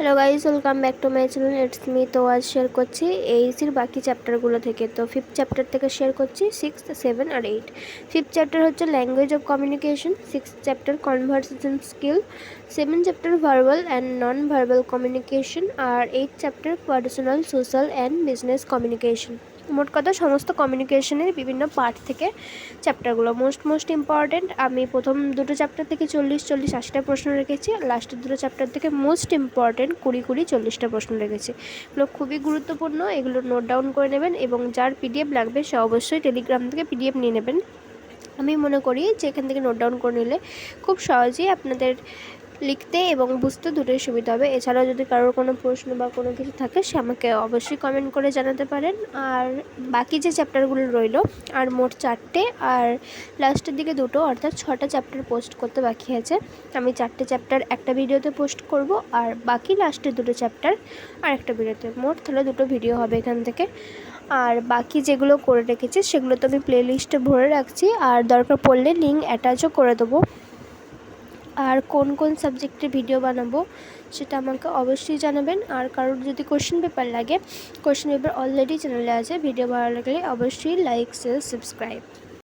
Hello guys, welcome back to my channel. It's me. তো আজ share করছি এইচএসির বাকি চ্যাপ্টারগুলো থেকে। তো ফিফথ চ্যাপ্টার থেকে শেয়ার করছি 6, 7 আর 8। ফিফথ চ্যাপ্টার হচ্ছে language of communication, 6th chapter conversation skill, 7th chapter verbal and non verbal communication, আর 8th chapter personal, social and business communication. মোট কথা সমস্ত কমিউনিকেশনের বিভিন্ন পার্ট থেকে চ্যাপ্টারগুলো মোস্ট ইম্পর্ট্যান্ট। আমি প্রথম দুটো চ্যাপ্টার থেকে 40-40-80টা প্রশ্ন রেখেছি, আর লাস্টের দুটো চ্যাপ্টার থেকে মোস্ট ইম্পর্ট্যান্ট 20-40-40টা প্রশ্ন রেখেছি। এগুলো খুবই গুরুত্বপূর্ণ, এগুলো নোট ডাউন করে নেবেন এবং যার পিডিএফ লাগবে সে অবশ্যই টেলিগ্রাম থেকে পিডিএফ নিয়ে নেবেন। আমি মনে করি যে এখান থেকে নোট ডাউন করে নিলে খুব সহজেই আপনাদের লিখতে এবং বুঝতে দুটোই সুবিধা হবে। এছাড়াও যদি কারোর কোনো প্রশ্ন বা কোনো কিছু থাকে সে আমাকে অবশ্যই কমেন্ট করে জানাতে পারেন। আর বাকি যে চ্যাপ্টারগুলো রইল, আর মোট 4টে, আর লাস্টের দিকে দুটো, অর্থাৎ 6টা চ্যাপ্টার পোস্ট করতে বাকি আছে। আমি 4টে চ্যাপ্টার একটা ভিডিওতে পোস্ট করব, আর বাকি লাস্টের দুটো চ্যাপ্টার আর একটা ভিডিওতে। মোট তাহলে দুটো ভিডিও হবে এখান থেকে। আর বাকি যেগুলো করে রেখেছি সেগুলো তো আমি প্লেলিস্টে ভরে রাখছি, আর দরকার পড়লে লিঙ্ক অ্যাটাচও করে দেবো। আর কোন কোন সাবজেক্টের ভিডিও বানাবো সেটা আমাকে অবশ্যই জানাবেন। আর কারোর যদি কোশ্চেন পেপার লাগে, কোশ্চেন পেপার অলরেডি চ্যানেলে আছে। ভিডিও ভালো লাগলে অবশ্যই লাইক, শেয়ার, সাবস্ক্রাইব।